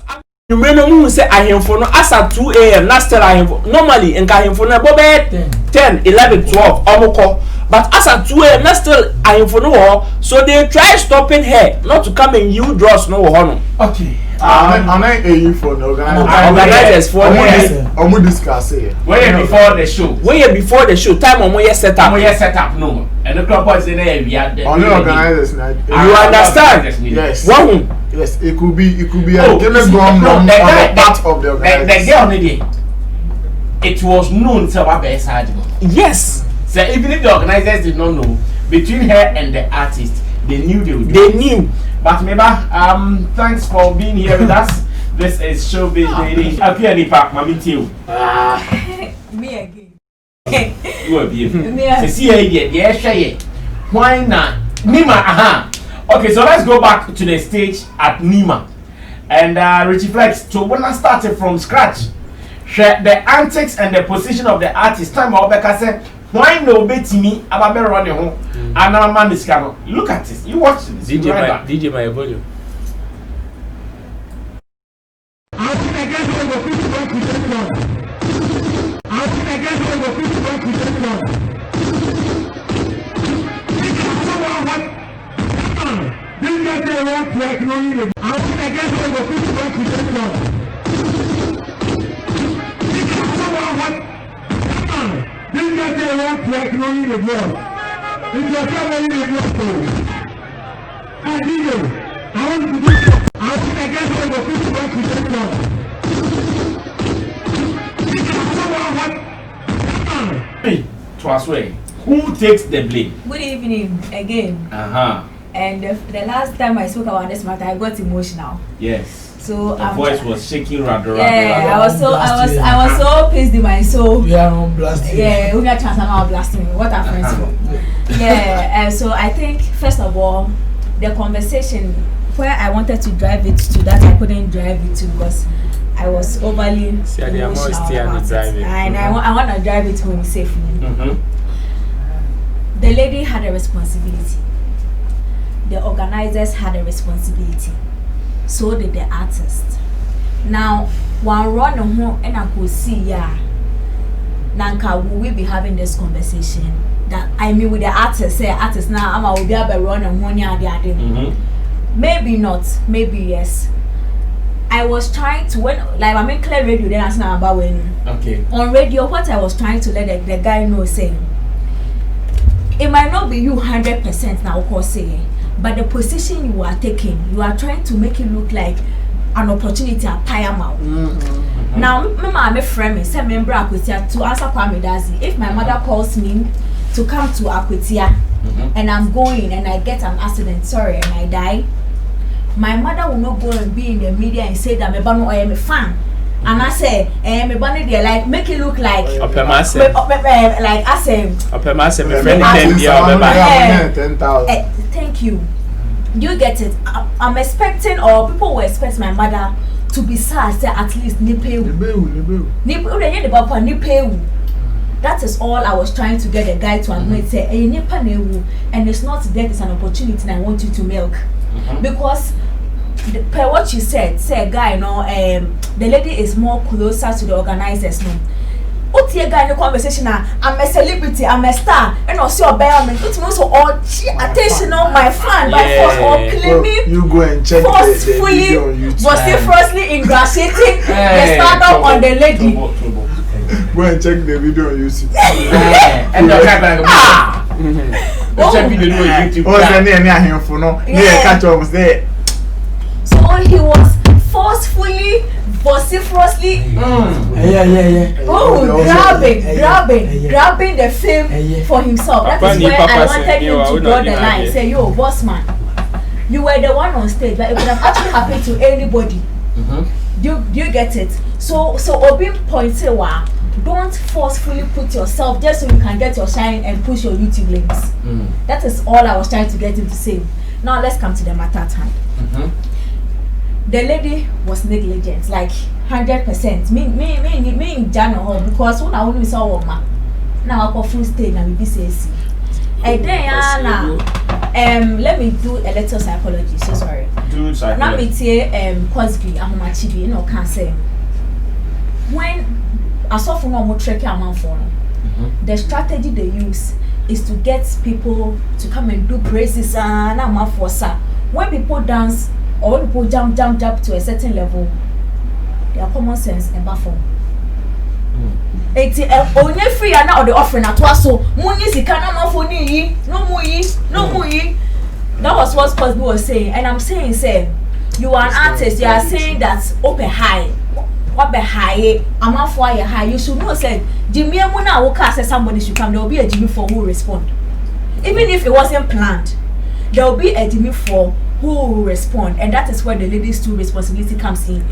enumere no mu say ahemfo no as at 2 a.m. na still ahemfo normally enka ahemfo no bo be 10 11 12 omoko but as at 2 a.m. na still ahemfo no so they try stopping her not to come and you draws no no okay I'm not for the organizers for omo discuss here where before the show time omo ye set up no and the club boys in there we are there only organizers now you understand yes one yes it could be a part of the organizers the girl need it was known to our best side yes so even if the organizers did not know between her and the artist they knew they knew. But Meba, thanks for being here with us. This is Showbiz Daily. Appear the park, Mami Tio. Me again. You are beautiful. See here, yeah. Why not? Nima, aha. Okay, so let's go back to the stage at Nima. And Richie Flex, so when I started from scratch, the antics and the position of the artist, time Obeka said, why no bet me about running home? And our man is coming. Look at this. You watch this. DJ my volume. Who takes the blame? Good evening again. And the last time I spoke about this matter, I got emotional. Yes. So the voice was shaking rather. Yeah, I was so pissed in my soul. We are on blasting. Yeah, we are transforming blasting. What are friends for? Yeah, and so I think first of all, the conversation where I wanted to drive it to that I couldn't drive it to because I was overly emotional about it. And I want to drive it home safely. The lady had a responsibility. The organizers had a responsibility. So did the artist. Now, one run home and I could see Nanka, will we be having this conversation? That I mean with the artist, say artist now I will be able to run and one maybe not, maybe yes. I was trying to like I'm in clear radio then I now about when on radio what I was trying to let the guy know saying it might not be you 100% now of course saying but the position you are taking you are trying to make it look like an opportunity at paramount. Now I'm a friend say member Akwetia to answer Kwame Dazi if my mother calls me to come to Akwetia and I'm going and I get an accident and I die, my mother will not go and be in the media and say that I am a fan. And I say, me bunny there, like make it look like like I say, thank you. You get it? I'm expecting, or people will expect my mother to be sad. Say at least that is all I was trying to get the guy to admit. Say, and it's not death, it's an opportunity, and I want you to milk. Because per what you said, say guy, the lady is more closer to the organizers, no. What your guy in the conversation? I'm a celebrity, I'm a star, and also a bear. It's also all attention on my fan by force or claiming. You go and check forcefully, vociferously ingratiating the startup on the lady. Go and check the video on YouTube. And the check video on YouTube. So he was forcefully, vociferously, grabbing the fame for himself. That is where I wanted him to draw the line. Say, yo, boss man, you were the one on stage, but it could have actually happened to anybody. Do you get it? So Obin points out, don't forcefully put yourself just so you can get your shine and push your YouTube links. That is all I was trying to get him to say. Now let's come to the matter at hand. The lady was negligent, like 100%. Me in Jano, because when I only saw woman, now I go full stage and we say, and then let me do a little psychology. So sorry. Do psychology. Now me say Cosby, Ahumachibi, can't say. When I saw for no more trekking amount for the strategy they use is to get people to come and do praises and I'm for sir. When people dance or when people jump to a certain level, their common sense and baffle. It's only free and now the offering at was so money is no money. That was what Cosby was saying, and I'm saying, you are an artist, you are saying that open high. What be high? I'm not for your high. You should know, said Jimmy Muna will cast somebody should come, there will be a Jimmy for who will respond. Even if it wasn't planned, there will be a Jimmy for who will respond, and that is where the ladies' too responsibility comes in.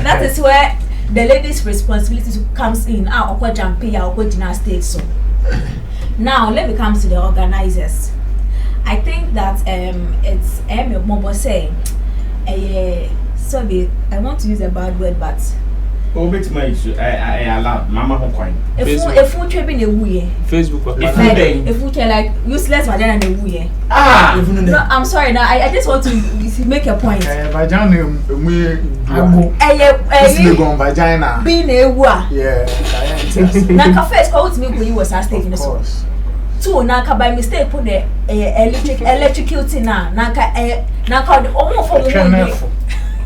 That is where the ladies' responsibility comes in. I'll go jumpy, I'll go to stage. So now let me come to the organizers. I think that it's Mobo say. Sorry, I want to use a bad word, but I allow Mama Hong if we trade in a way, Facebook, if we like useless vagina in a way. No, I'm sorry. Now I just want to make a point. Vagina, vagina. Being a wa. Yeah. Now, first, how to make when you was at stake in the source. Two, now by mistake put the electrocuting now. Now, almost for the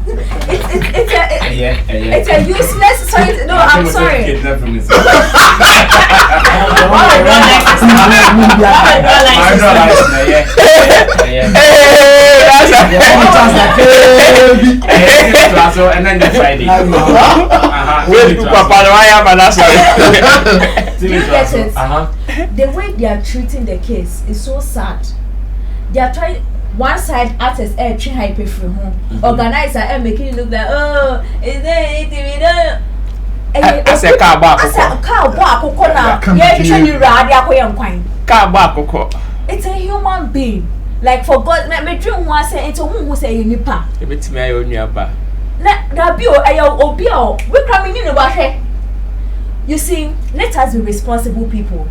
it's a useless. Sorry, no, I'm sorry. And then the Friday. The way they are treating the case is so sad. They are trying. One side artists trying hype from home. Organizer making it look like is there anything as a car back. It's a human being. Like for God, me dream one say into who say you nipa. Me own your bar. You see, let us be responsible people.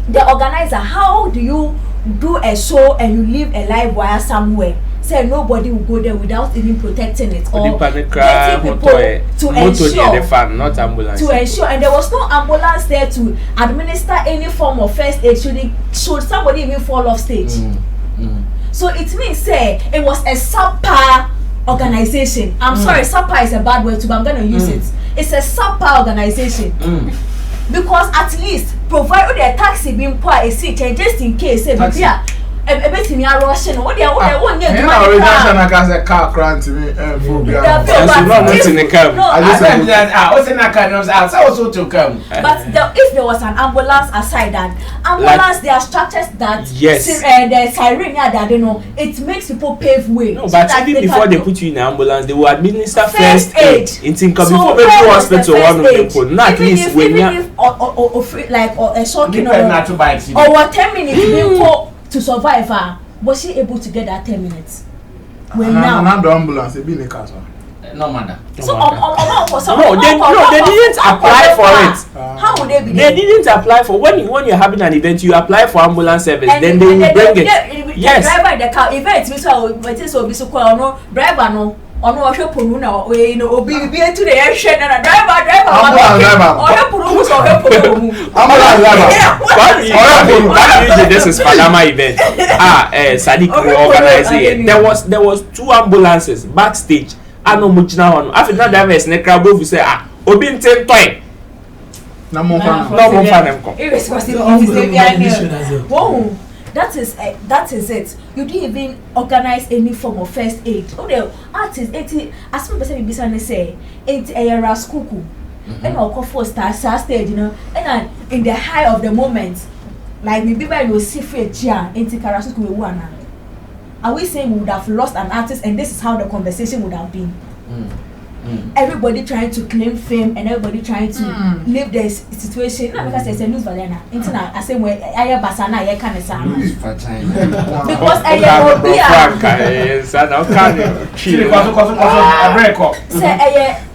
The organizer, how do you do a show and you live a live wire somewhere? Say nobody will go there without even protecting it or getting people to ensure, not ambulance. To ensure, and there was no ambulance there to administer any form of first aid should somebody even fall off stage. So it means say it was a subpar organization. I'm sorry, subpar is a bad word too, but I'm gonna use it. It's a subpar organization. Because at least provide the taxi being poor a seat and just in case a bit me a Russian what they want get a car crank to me but if there was an ambulance aside that ambulance there are structures that the siren that it makes people pave way. No, but even before they put you in the ambulance they will administer first aid in before maybe hospital one of people not at least when you like a shocking or 10 minutes before to survive her, was she able to get that 10 minutes? Well, now the ambulance, it be in the car. No matter. So they didn't apply for it. How would they be? They didn't apply for when you're having an event, you apply for ambulance service, then they will bring it. Yes. Driver in the car event, so be so called no driver no. Ono ohwe ponu na we no obi bi etu de ehwe na driver ohwe ponu so ohwe ponu what this is Panama event Sadiq organizing it. There was 2 ambulances backstage ano mujina hono after drivers ne crowd say obi ntem toy na mo fa dem come irresponsible whoa. That is it. You didn't even organize any form of first aid. Oh, the artist, as much as we business say, it's a raskuku. And I'll call for star stage, you know. And in the high of the moment, like maybe by no secret chair, into Karasuku one. Are we saying we would have lost an artist, and this is how the conversation would have been? Everybody trying to claim fame and everybody trying to live the situation. Not because it's a news vagina. Internet, I say where I basana, I can't say because I will be a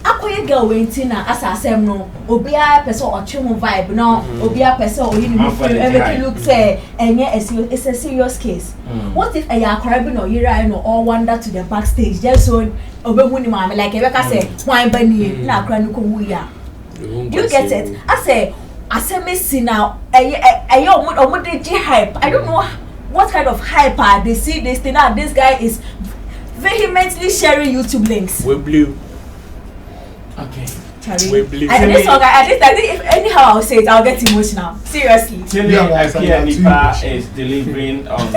akoye girl waiting as I say no. Obia person or chimo vibe no. Obia person or you everything look say and it's a serious case. What if I correct no yira no all wander to the backstage just so obehuni mama like Rebecca say wine bani na akra no ko wuya. You get it? I say me see now omo hype. I don't know what kind of hype they see this thing now. This guy is vehemently sharing YouTube links. We blue. Okay. This song, I think if anyhow I'll say it, I'll get emotional. Seriously. Nipa is delivering on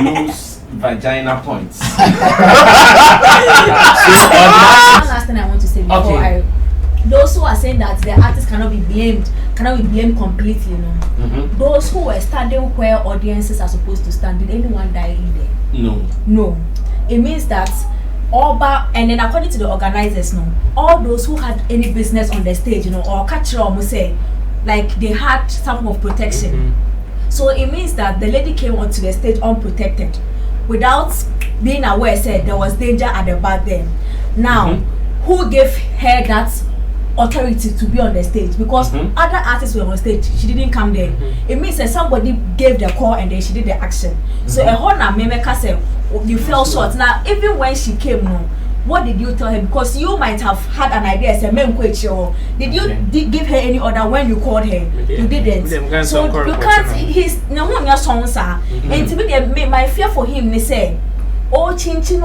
loose vagina points. One last thing I want to say before those who are saying that the artist cannot be blamed completely, you know. Those who were standing where audiences are supposed to stand, did anyone die in there? No. It means that and then according to the organizers, all those who had any business on the stage, or catch or say, like they had some of protection. So it means that the lady came onto the stage unprotected, without being aware, said there was danger at the back then. Now, who gave her that authority to be on the stage? Because other artists were on stage, she didn't come there. It means that somebody gave the call and then she did the action. So a whole memeka said you fell short. Now even when she came, what did you tell her? Because you might have had an idea as a man. Did you give her any order when you called her? You didn't. So you can't. He's no one your songs are. And to me, my fear for him, they say, oh chinchin,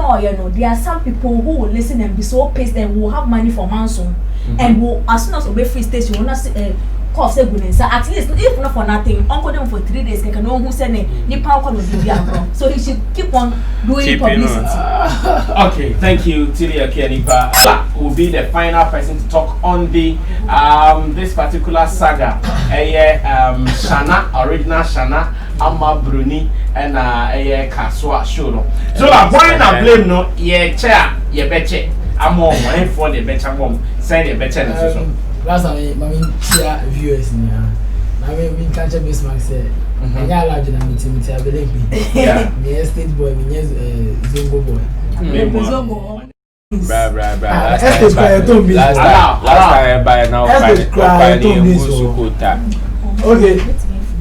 there are some people who will listen and be so pissed and will have money for Manson. And will, as soon as we free station, will not cough say goodness. At least if not for nothing, uncle them for 3 days. Can know who send ni power will so he should keep on doing publicity. Okay, thank you, Tilia Nipa. Will be the final person to talk on the this particular saga. Shana, original Shana, Amma Bruni, and Kaswa Shono. So why not blame no? Chair, betche. I'm on for the better mom. Say the better. Last time, my share viewers now. I mean, we can't just miss my say. I got large in a meeting, I believe me. Yeah, the estate boy, me yes, Zongo boy.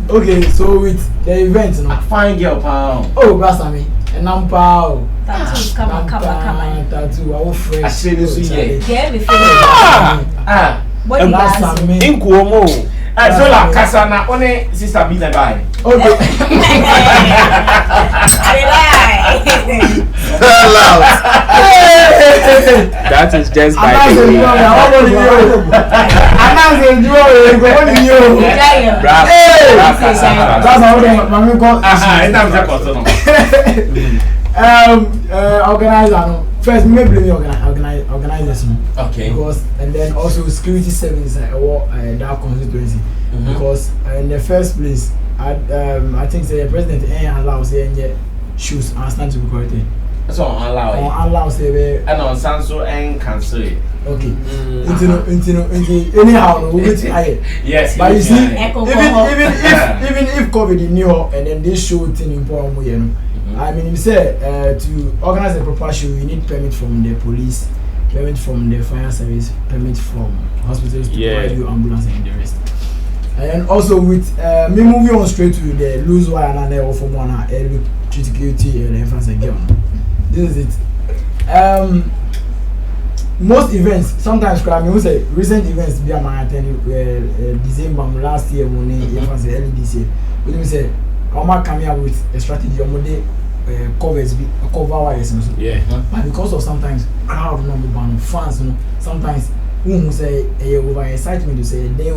Okay, so with the event, fine girl, pound. Oh, Basami, and I'm pow. Tattoo, our friend. I say this again. What is in Cuomo? So la Casana, only sister be the guy. Okay. That is just by the way. Organizer. First, maybe me organizers. Okay. Because and then also security services that constituency. Because in the first place, I think the president allows any shoes and stand to be corrected. So allow say and on Sanso and cancel it. Okay. Anyhow, we wait higher. Yes. But you see, even if COVID is new and then this show thing in Pomo, I mean, you say to organize a proper show, you need permit from the police. permit from the fire service, permit from hospitals to provide you ambulance and the rest. And also with me moving on straight to the loose wire and then from one early criticality and infants and girl. This is it. Most events, sometimes we say recent events be a marathon December last year when infants early this year. We say I'm coming up with a strategy on the covers cover wires and so. Yeah. But because of sometimes crowd number fans, you know, sometimes who say over excitement to say they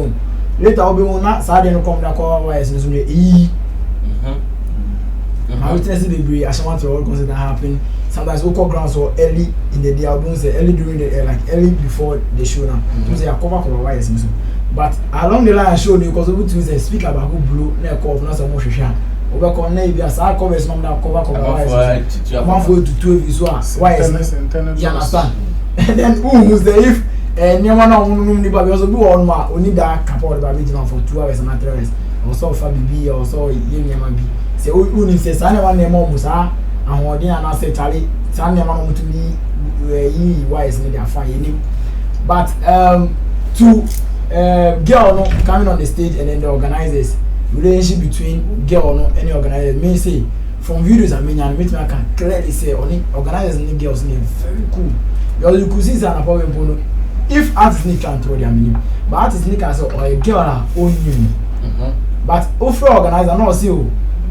later I'll be on that side and come down cover wires and so I will tell you I want to all consider happen. Sometimes we call ground so early in the day. I don't say early during the like early before the show now. So say I cover wires and so. But along the line I show you because we to say speak about who blue na cover na so mo hwehwe. We go call na e bia sa covers no na cover wires. One for to 12 is what wires. You understand? And then who say if nyama na wonum ni ba because we all ma oni da kapol ba be for 2 hours and 3 hours. Also for bibi also ye nyama bi. Say who ni say sa na one na mo musa ahoden ana say Charlie san nyama no mutumi yi wise ni dey fine. But to girl no coming on the stage and then the organizers, relationship between girl no any organizer may say from videos I mean and I can clearly say only organizers and girls need very cool. You could see that problem if artists need can throw their meaning, but artists need can say or a girl own you. But if organizer no see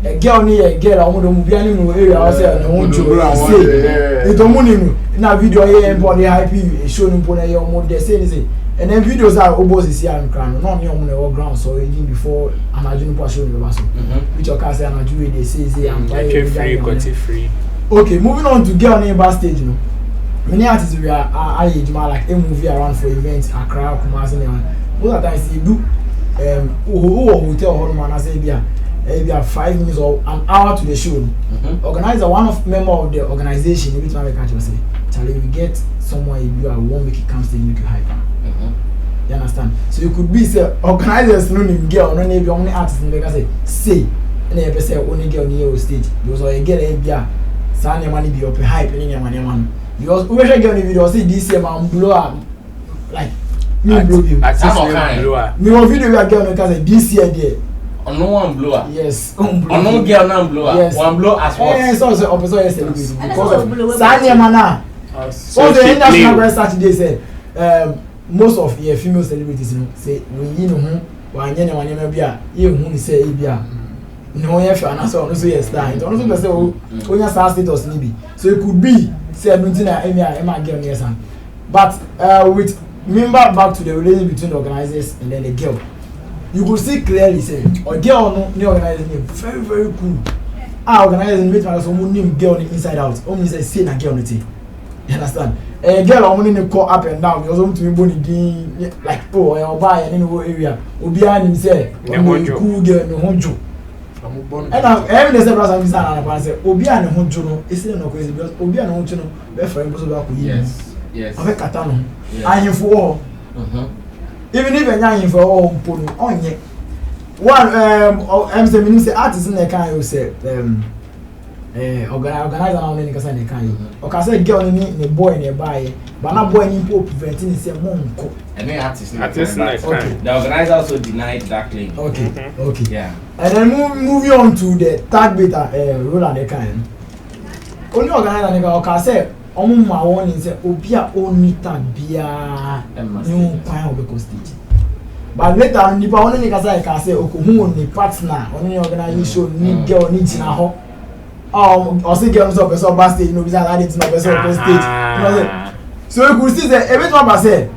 a girl near a girl I want to move any area I say I want to say it don't mean na video here and body hype show them put your mod they say and then videos are almost here and crown not near on the ground so even before imagine for show the basket which your car say and do they say I'm free. Okay, moving on to girl neighbor stage, you know. Many artists we are like a movie around for events Accra Kumasi and most of the times you do hotel or man I say maybe 5 minutes or an hour to the show. Organizer, one of member of the organization, which my catch will say, Charlie, we get someone you are won't make it come stage make you hyper. You understand? So you could be say organizers no name girl, no maybe only artists in make say and then say only girl near stage. Because a girl be san your money be up hype in your money man. Because we should get the video see this year man blow up like me blow you. Me one video we are girl because this year there. No one blower. Yes. No girl no blower. Yes. One blow as well. Yes, also opposite yes because of Sanya mana. So the international press Saturday said most of your female celebrities you know say when you know one nyanya bia you hu ni say bia no ye fa na so no so yes star. It also say onya star status ni bi. So it could be say everything na Emma girl yes and but with remember back to the relationship between the organizers and then the girl. You could see clearly say or girl no new organizing very very cool. Organizing meet my so name girl inside out. Only say na girl no thing. You understand? A girl only need call up and down because to be bony like oh or buy in any area. Obia ni say cool girl no honjo. And every day say brother am say na say obia ni honjo no e say no crazy because obia no honjo no be friend go so ba ko yi. Yes. Abe kata no. Ahimfo even if you're for all pono onye one I'm say artists in the can you say organizer now any kasa na kan you o ka say girl ni boy ni buy but na boy ni po preventing say monko any artist na okay. The organizer also denied that claim. Okay. Yeah. And then moving on to the tag beta role and the kind only organizer ni ka say ma won say obia only tag bia new pan obeko stage but later nipa won ni ka say okohu ni partner only organization ni girl ni jina ho or say girl so person backstage no be say that na person on stage you know so you could see say every time say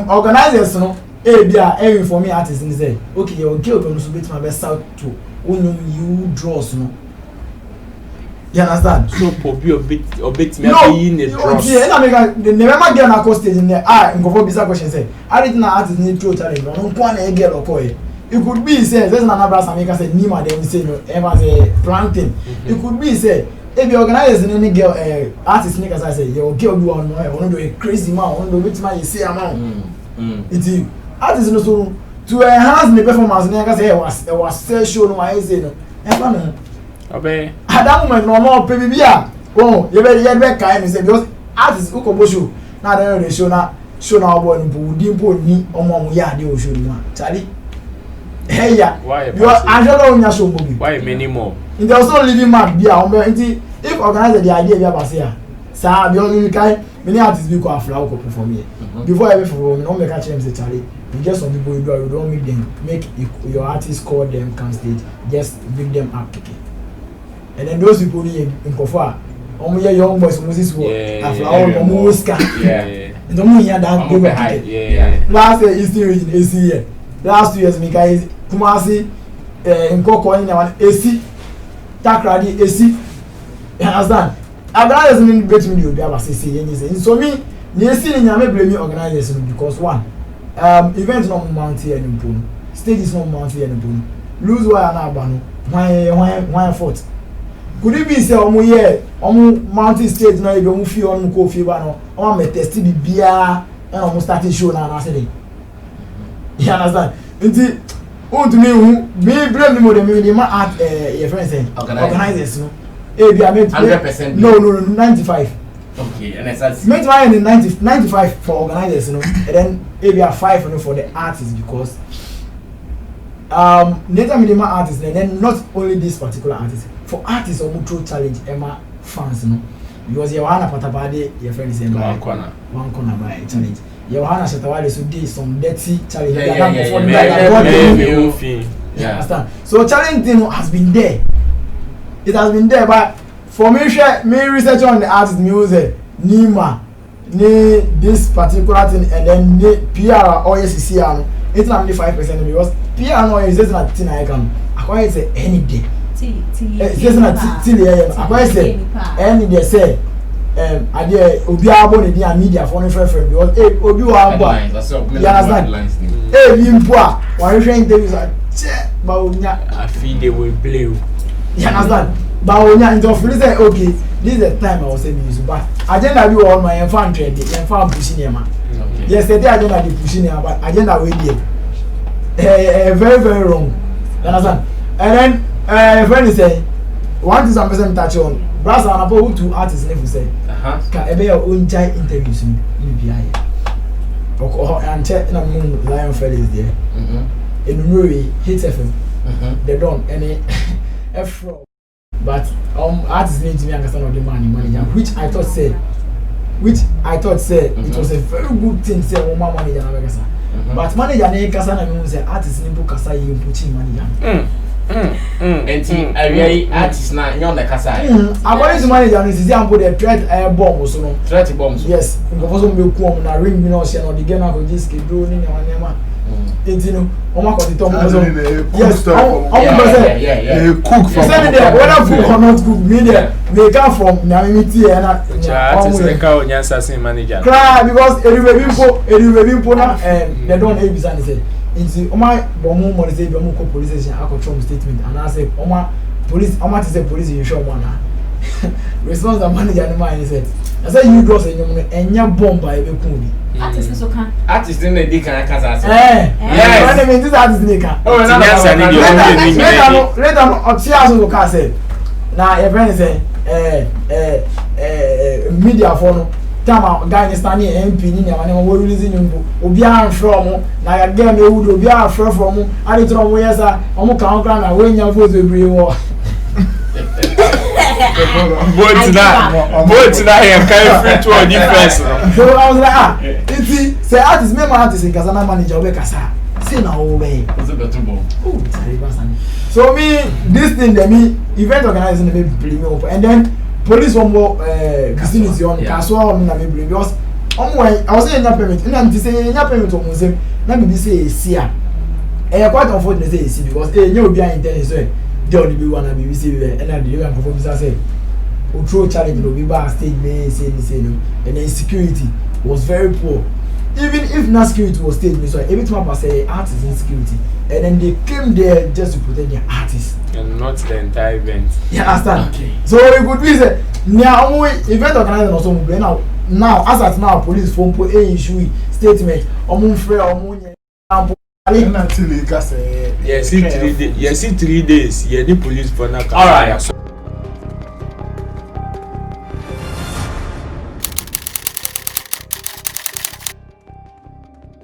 organizers no bia inform me artists ni say okay your girl go no so bet my best out to only you draws no. You understand? So Pobi a bit maybe in the drops. Yeah, na make the never get na stage in there. Ngofo bisa question say. I didn't artist need throw challenge. No kwa na girl okoy. It could be say there's another Sammy say Nima dem say no ever say planting. It could be say if the organizers any girl artist niggas say your girl do on no do a crazy man, on do which man you say amount. It is artist no so to enhance the performance niggas say it was sell show no I say no. Ever no. At that moment, no more PBBia. Oh, you better kind say because artists who come show. na dey show na boy no bu di mpo ni omo ya dey o show ni ma Charlie hey ya you ajolo onya show mo bi why many more in the also living mark bia o nti if organize the idea bia ba say ya sa bi only kai many artists be go afla go perform here before every perform no make a change say Charlie you get some people you don't make them make your artist call them come stage just bring them up okay. And then those people in Kofa young boys Moses wo afla all Muska and the money that go back last year Eastern region AC year last 2 years me guys Kumasi in Koko in one AC Takradi AC you understand Organizers mean great me obi aba say so me you see in nyame blame organizers because one event no mount here in Bono stage is no mount here in Bono lose why na aba no why fault could it be say omo here omo mountain stage na ebe omo fi on ko fi ba no omo me test bi bia and omo start show na say you understand nti want me blame me the ma at your friend say organizers no e be 100% no 95 okay and that's make my in 95 for organizers no and then e be 5 for the artists because later me the ma artists and then not only this particular artist for artists omo throw challenge Emma fans no because you wanna patapade your friend say one corner by challenge you wanna shatawale so dey some dirty challenge understand so challenge thing has been there. It has been there, but for me research on the artist music, Nima, this particular thing, and then PR or SCC, it's not only 5% because PR no is just not thing I can acquire say any day. It's just not acquire say any day say I dey obi abo ne dia media for no friend because obi wa abo you understand bimpo a one hwe interviews ba onya I feel they will play you understand but onya into feel say okay this is the time I was saying this but agenda be all my fan trade and fan pushing him yesterday agenda dey pushing him but agenda we dey very very wrong you understand and then friend is saying one thing some person touch on brass and about two artists never say ka ebe your own child interviews in BI and check na moon lion fellas there in Nuri hit FM they don't any F but artists need to be understand of the manager which I thought say it was a very good thing say woman manager na kasa but manager na kasa na me say artists need to kasa you put manager enti awia artist na nyon the kasa according to manager no sisi ampo the threat bomb so no threat bomb so yes because so me ku na ring me no share no the game na go just schedule ni nyama enti no o ma ko the top so yes they cook from whether cook or not cook me there they come from na me tie na artist dey call onya assassin manager cry because every people na they don't have business they say inti oma bomu mo say bomu ko police station akotrom statement and I say oma police oma say police you show one response the manager no man said I say you draw say nyom enya bomb by be kun bi artist so kan artist na dey kan kasa say yes when they this artist dey kan oh na later no otia so ka say na e friend say media for no tama guy ni stand here MP ni na wane wo release nyumbu obi a from na ya game e wudo obi a from ari tro mo yesa omo kan kra na we nya vote ebri wo vote na here can free to a difference so I was like it's say artist me artist in Kazana manager we kasa say na o we oh sorry basan so me this thing that me event organizing me bring me up and then police one more vicinity on Kaswa on na me bring because I was saying nya permit na me say nya permit on say na me say sia quite unfortunate say sia because nya obi an intend so dey only be one na be say and na the young perform say o throw challenge no be back stage me say no and then security was very poor even if na security was stage me so every time I say artists insecurity and then they came there just to protect their artists and not the entire event. You understand? Okay. So it could be say now event organizer also now as at now police phone po issue statement omo free omo yes 3 days yeah the police for now. All right.